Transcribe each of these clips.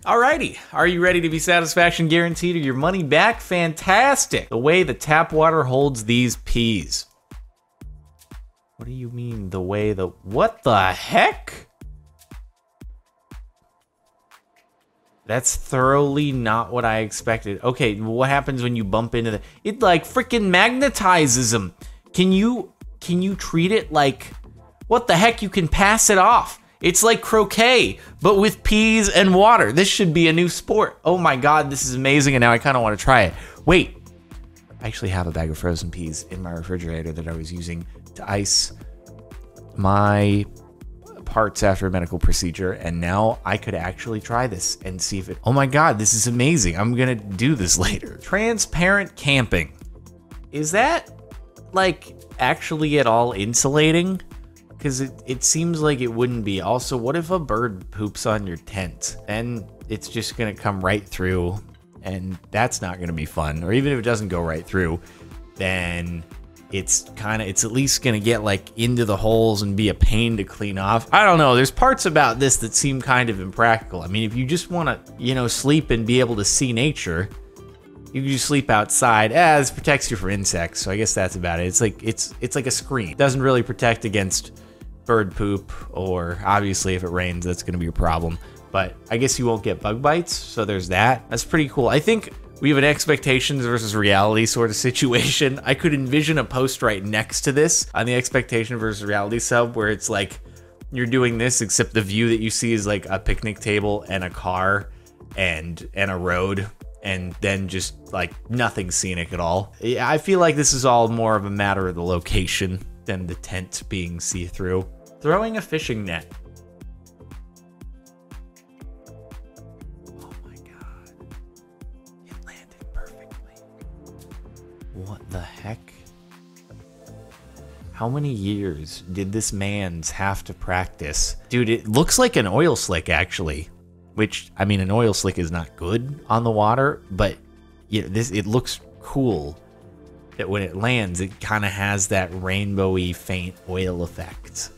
Alrighty, are you ready to be satisfaction guaranteed or your money back? Fantastic! The way the tap water holds these peas. What do you mean the way the... What the heck? That's thoroughly not what I expected. Okay, what happens when you bump into the... It like freaking magnetizes them. Can you treat it like... What the heck? You can pass it off. It's like croquet, but with peas and water. This should be a new sport. Oh my god, this is amazing, and now I kind of want to try it. Wait, I actually have a bag of frozen peas in my refrigerator that I was using to ice my parts after a medical procedure, and now I could actually try this and see if it... Oh my god, this is amazing. I'm gonna do this later. Transparent camping. Is that, like, actually at all insulating? Because it seems like it wouldn't be. Also, what if a bird poops on your tent? Then it's just gonna come right through, and that's not gonna be fun. Or even if it doesn't go right through, then it's at least gonna get like into the holes and be a pain to clean off. I don't know, there's parts about this that seem kind of impractical. I mean, if you just wanna, sleep and be able to see nature, you can just sleep outside. This protects you from insects, so I guess that's about it. It's like a screen. It doesn't really protect against bird poop, or obviously if it rains, that's gonna be a problem. But I guess you won't get bug bites, so there's that. That's pretty cool. I think we have an expectations versus reality sort of situation. I could envision a post right next to this on the expectation versus reality sub where it's like you're doing this, except the view that you see is like a picnic table and a car and a road, and then just like nothing scenic at all. I feel like this is all more of a matter of the location than the tent being see-through. Throwing a fishing net. Oh my god. It landed perfectly. What the heck? How many years did this man's have to practice? Dude, it looks like an oil slick, actually. Which, I mean, an oil slick is not good on the water, but it looks cool that when it lands, it kind of has that rainbowy, faint oil effect.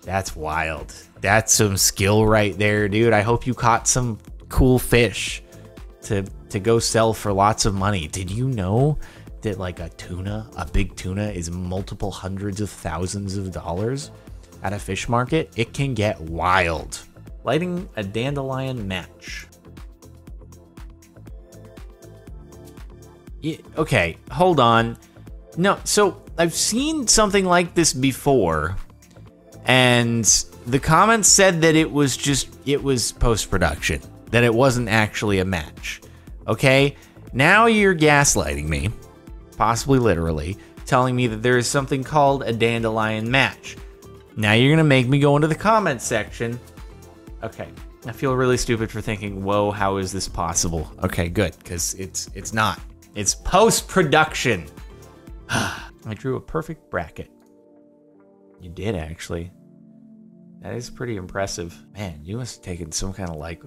That's wild. That's some skill right there, dude. I hope you caught some cool fish to go sell for lots of money. Did you know that like a big tuna is multiple hundreds of thousands of dollars at a fish market? It can get wild. Lighting a Dandelion Match. Yeah, okay, hold on. No, so I've seen something like this before, and the comments said that it was post-production, that it wasn't actually a match. Okay, now you're gaslighting me, possibly literally, telling me that there is something called a Dandelion Match. Now you're gonna make me go into the comments section. Okay, I feel really stupid for thinking, whoa, how is this possible? Okay, good, because it's not. It's post-production. I drew a perfect bracket. You did, actually. That is pretty impressive. Man, you must have taken some kind of like,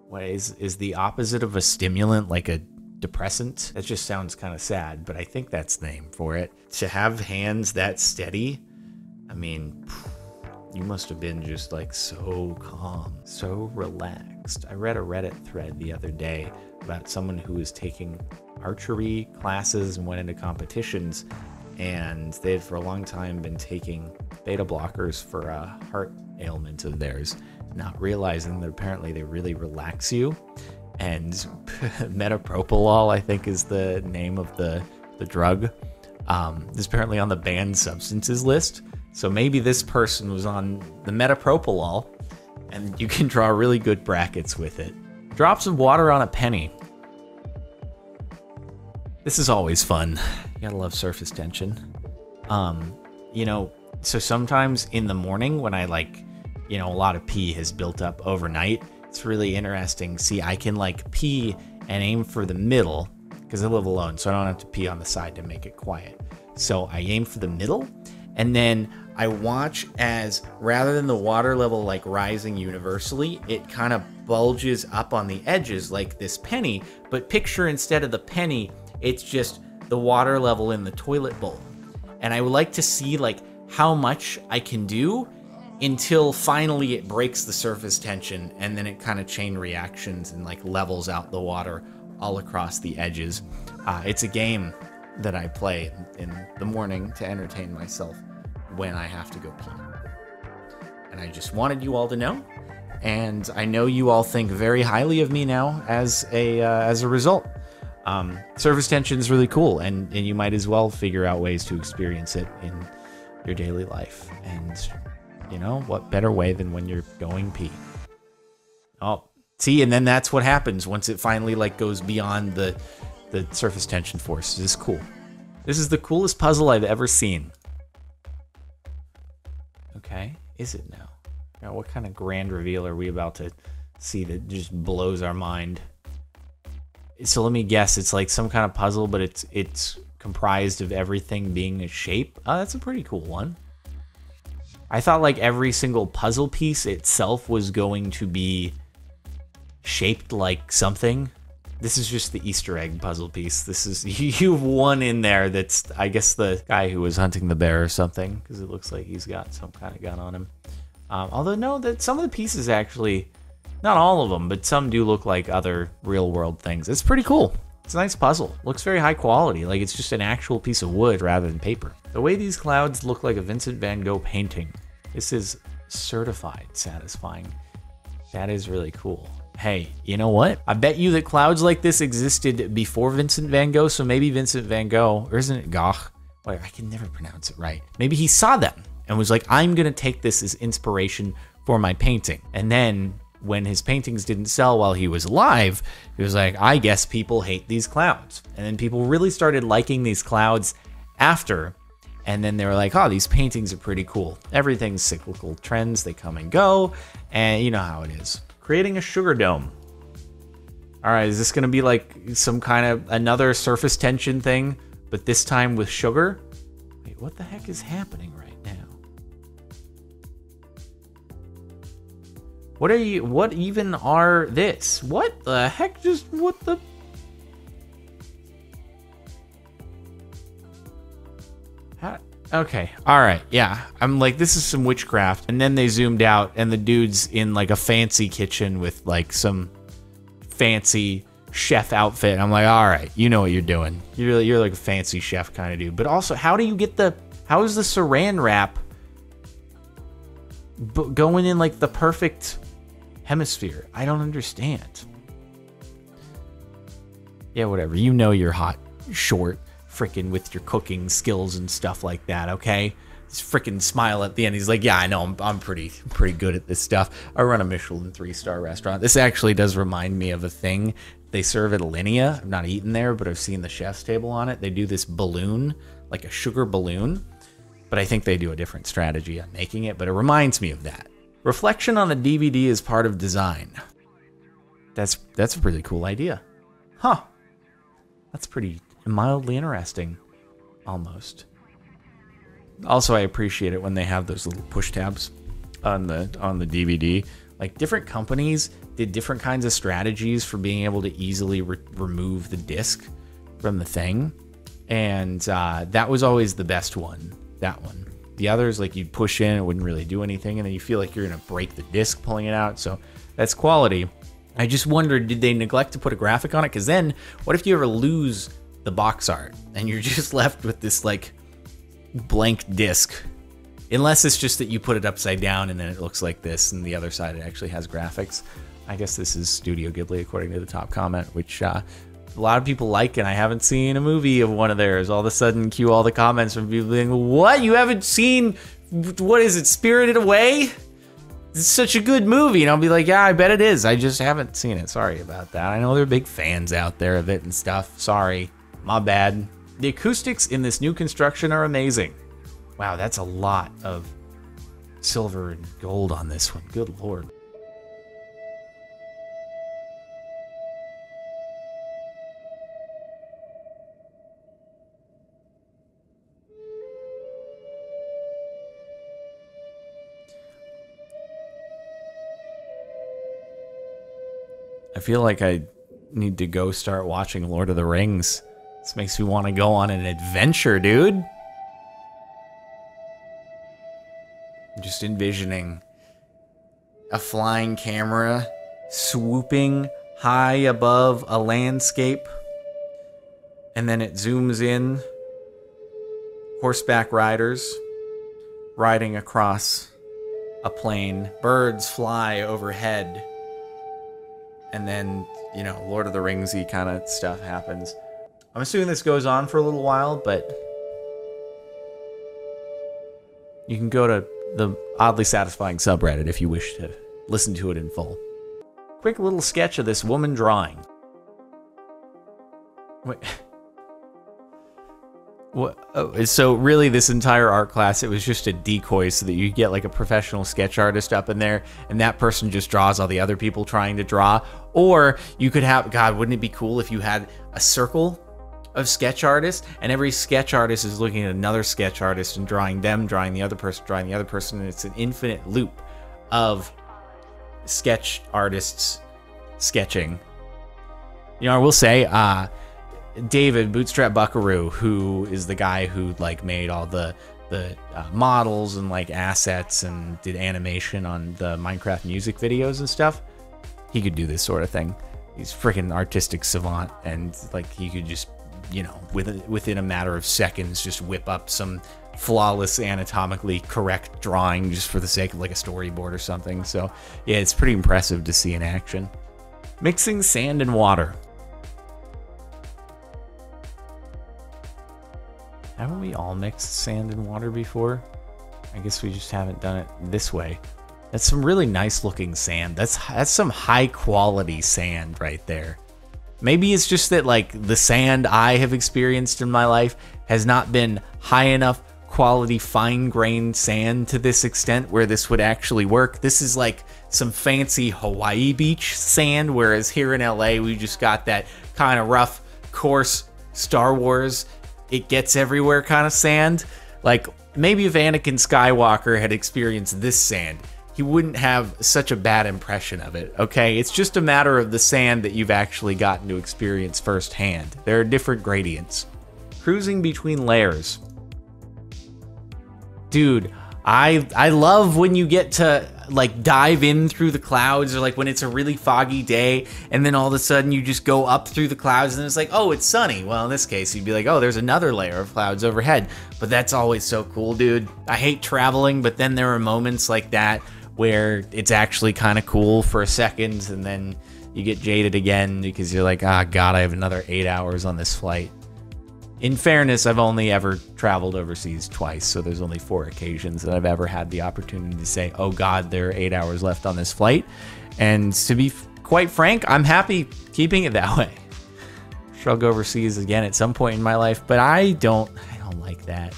what is the opposite of a stimulant like a depressant? That just sounds kind of sad, but I think that's the name for it. To have hands that steady, I mean, you must have been just like so calm, so relaxed. I read a Reddit thread the other day about someone who was taking archery classes and went into competitions, and they'd for a long time been taking beta blockers for a heart ailment of theirs, not realizing that apparently they really relax you. And metoprolol, I think, is the name of the drug. Is apparently on the banned substances list. So maybe this person was on the metoprolol, and you can draw really good brackets with it. Drops of water on a penny. This is always fun. You gotta love surface tension. So sometimes in the morning when I a lot of pee has built up overnight, it's really interesting. See, I can like pee and aim for the middle because I live alone, so I don't have to pee on the side to make it quiet. So I aim for the middle, and then I watch as, rather than the water level like rising universally, it kind of bulges up on the edges like this penny, but picture instead of the penny, it's just the water level in the toilet bowl. And I would like to see like how much I can do until finally it breaks the surface tension, and then it kind of chain reactions and like levels out the water all across the edges. It's a game that I play in the morning to entertain myself when I have to go pee. And I just wanted you all to know, and I know you all think very highly of me now as a result. Surface tension is really cool, and you might as well figure out ways to experience it in your daily life. And you know, what better way than when you're going pee? Oh, see, and then that's what happens once it finally like goes beyond the surface tension force. This is cool. This is the coolest puzzle I've ever seen. Okay, is it now? Now, what kind of grand reveal are we about to see that just blows our mind? So let me guess, it's like some kind of puzzle, but it's comprised of everything being a shape. Oh, that's a pretty cool one. I thought like every single puzzle piece itself was going to be shaped like something. This is just the Easter egg puzzle piece. This is, you've one in there that's, I guess, the guy who was hunting the bear or something, because it looks like he's got some kind of gun on him. Although, no, that some of the pieces actually, not all of them, but some do look like other real-world things. It's pretty cool. It's a nice puzzle. Looks very high quality, like it's just an actual piece of wood rather than paper. The way these clouds look like a Vincent van Gogh painting. This is certified satisfying. That is really cool. Hey, you know what? I bet you that clouds like this existed before Vincent van Gogh, so maybe Vincent van Gogh, or isn't it Gogh? Wait, I can never pronounce it right. Maybe he saw them and was like, I'm gonna take this as inspiration for my painting. And then when his paintings didn't sell while he was alive, he was like, I guess people hate these clouds. And then people really started liking these clouds after, and then they were like, oh, these paintings are pretty cool. Everything's cyclical trends, they come and go, and you know how it is. Creating a sugar dome. All right, is this gonna be like some kind of another surface tension thing, but this time with sugar? Wait, what the heck is happening right now? What even are this? What the heck what the? Okay, all right, yeah. I'm like, this is some witchcraft. And then they zoomed out, and the dude's in like a fancy kitchen with like some fancy chef outfit. And I'm like, all right, you know what you're doing. You're like a fancy chef kind of dude. But also, how is the saran wrap going in like the perfect hemisphere? I don't understand. Yeah, whatever. You know you're hot, short, freaking with your cooking skills and stuff like that, okay? This freaking smile at the end. He's like, yeah, I know, I'm pretty good at this stuff. I run a Michelin 3-star restaurant. This actually does remind me of a thing they serve at Alinea. I've not eaten there, but I've seen the chef's table on it. They do this balloon, like a sugar balloon, but I think they do a different strategy on making it, but it reminds me of that. Reflection on the DVD is part of design. That's a pretty cool idea. Huh. That's pretty mildly interesting, almost. Also, I appreciate it when they have those little push tabs on the DVD. Like, different companies did different kinds of strategies for being able to easily remove the disc from the thing, and that was always the best one. That one. The others, like, you'd push in, it wouldn't really do anything, and then you feel like you're gonna break the disc pulling it out. So that's quality. I just wondered, did they neglect to put a graphic on it? Because then, what if you ever lose the box art and you're just left with this like blank disc? Unless it's just that you put it upside down and then it looks like this, and the other side it actually has graphics. I guess this is Studio Ghibli according to the top comment, which a lot of people like, and I haven't seen a movie of one of theirs. All of a sudden, cue all the comments from people being, what? You haven't seen, what is it, Spirited Away? It's such a good movie. And I'll be like, yeah, I bet it is. I just haven't seen it. Sorry about that. I know there are big fans out there of it and stuff. Sorry. My bad. The acoustics in this new construction are amazing. Wow, that's a lot of silver and gold on this one. Good Lord. I feel like I need to go start watching Lord of the Rings. This makes me want to go on an adventure, dude. Just envisioning a flying camera swooping high above a landscape, and then it zooms in. Horseback riders riding across a plain. Birds fly overhead. And then, you know, Lord of the Rings-y kind of stuff happens. I'm assuming this goes on for a little while, but you can go to the Oddly Satisfying subreddit if you wish to listen to it in full. Quick little sketch of this woman drawing. Wait. What? Oh, so really this entire art class, it was just a decoy so that you get like a professional sketch artist up in there and that person just draws all the other people trying to draw. Or you could have, God, wouldn't it be cool if you had a circle of sketch artists and every sketch artist is looking at another sketch artist and drawing them, drawing the other person, and it's an infinite loop of sketch artists sketching. You know, I will say, David Bootstrap Buckaroo, who is the guy who like made all the models and like assets and did animation on the Minecraft music videos and stuff, he could do this sort of thing. He's freaking artistic savant, and like he could just, you know, within a matter of seconds just whip up some flawless anatomically correct drawing just for the sake of like a storyboard or something. So yeah, it's pretty impressive to see in action. Mixing sand and water. Haven't we all mixed sand and water before? I guess we just haven't done it this way. That's some really nice looking sand. That's some high quality sand right there. Maybe it's just that like the sand I have experienced in my life has not been high enough quality fine-grained sand to this extent where this would actually work. This is like some fancy Hawaii beach sand, whereas here in LA we just got that kind of rough, coarse Star Wars, it gets everywhere kind of sand. Like maybe if Anakin Skywalker had experienced this sand, he wouldn't have such a bad impression of it, okay? It's just a matter of the sand that you've actually gotten to experience firsthand. There are different gradients. Cruising between layers. Dude, I love when you get to like dive in through the clouds, or like when it's a really foggy day and then all of a sudden you just go up through the clouds and it's like, oh, it's sunny. Well, in this case, you'd be like, oh, there's another layer of clouds overhead. But that's always so cool, dude. I hate traveling, but then there are moments like that where it's actually kind of cool for a second and then you get jaded again because you're like, ah, God, I have another 8 hours on this flight. In fairness, I've only ever traveled overseas twice, so there's only 4 occasions that I've ever had the opportunity to say, oh God, there are 8 hours left on this flight. And to be quite frank, I'm happy keeping it that way. Sure, I'll go overseas again at some point in my life, but I don't like that.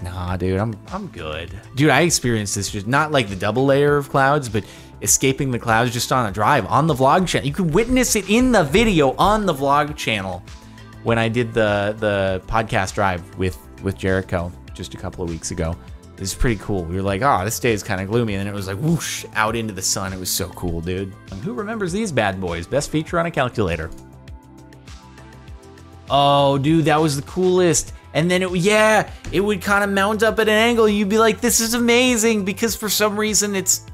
Nah, dude, I'm good. Dude, I experienced this just not like the double layer of clouds, but escaping the clouds just on a drive on the vlog channel. You can witness it in the video on the vlog channel when I did the podcast drive with Jericho just a couple of weeks ago. It was pretty cool. We were like, oh, this day is kind of gloomy, and then it was like whoosh out into the sun. It was so cool, dude. And who remembers these bad boys? Best feature on a calculator. Oh, dude, that was the coolest. And then it would kind of mount up at an angle. You'd be like, this is amazing, because for some reason it's,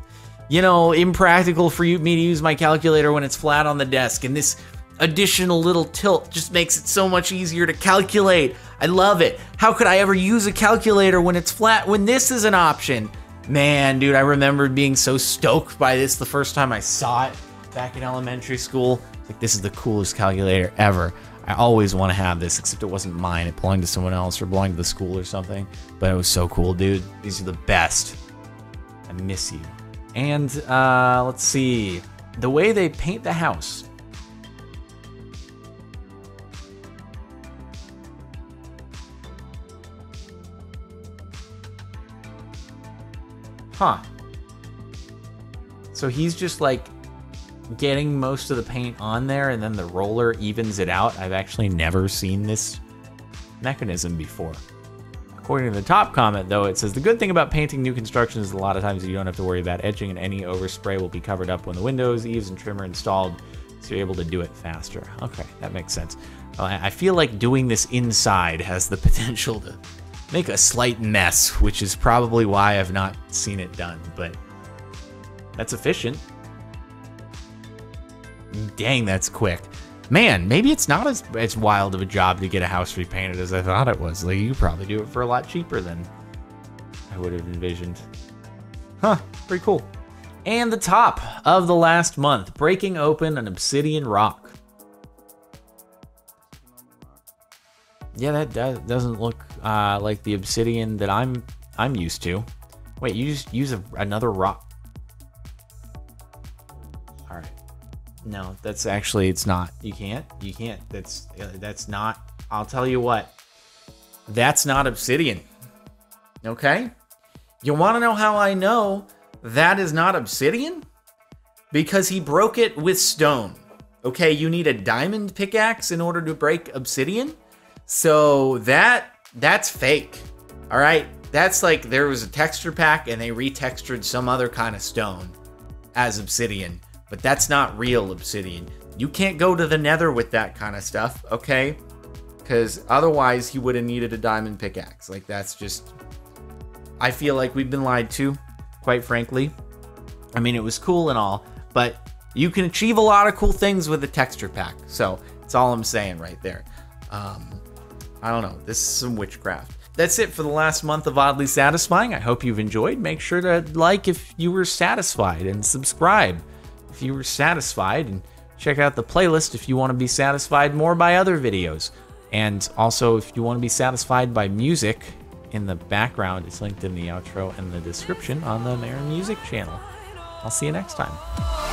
you know, impractical for me to use my calculator when it's flat on the desk. And this additional little tilt just makes it so much easier to calculate. I love it. How could I ever use a calculator when it's flat, when this is an option? Man, dude, I remember being so stoked by this the first time I saw it back in elementary school. Like, this is the coolest calculator ever. I always want to have this, except it wasn't mine. It belonged to someone else or belonged to the school or something. But it was so cool, dude. These are the best. I miss you. And let's see. The way they paint the house. Huh. So he's just like getting most of the paint on there and then the roller evens it out. I've actually never seen this mechanism before. According to the top comment, though, it says the good thing about painting new construction is a lot of times you don't have to worry about edging, and any overspray will be covered up when the windows, eaves, and trim are installed, so you're able to do it faster. Okay, that makes sense. I feel like doing this inside has the potential to make a slight mess, which is probably why I've not seen it done, but that's efficient. Dang, that's quick. Man, maybe it's not as wild of a job to get a house repainted as I thought it was. Like, you could probably do it for a lot cheaper than I would have envisioned. Huh, pretty cool. And the top of the last month, breaking open an obsidian rock. Yeah, that doesn't look like the obsidian that I'm used to. Wait, you just use another rock? All right. No, that's actually, it's not. You can't. That's not. I'll tell you what. That's not obsidian. Okay? You want to know how I know that is not obsidian? Because he broke it with stone. Okay, you need a diamond pickaxe in order to break obsidian? So that's fake. All right? That's like there was a texture pack and they retextured some other kind of stone as obsidian. But that's not real obsidian. You can't go to the nether with that kind of stuff, okay? Because otherwise he would have needed a diamond pickaxe. Like, that's just... I feel like we've been lied to, quite frankly. I mean, it was cool and all, but you can achieve a lot of cool things with a texture pack. So, that's all I'm saying right there. I don't know. This is some witchcraft. That's it for the last month of Oddly Satisfying. I hope you've enjoyed. Make sure to like if you were satisfied and subscribe if you were satisfied, and check out the playlist if you want to be satisfied more by other videos. And also, if you want to be satisfied by music in the background, it's linked in the outro and the description on the Marin Music channel. I'll see you next time.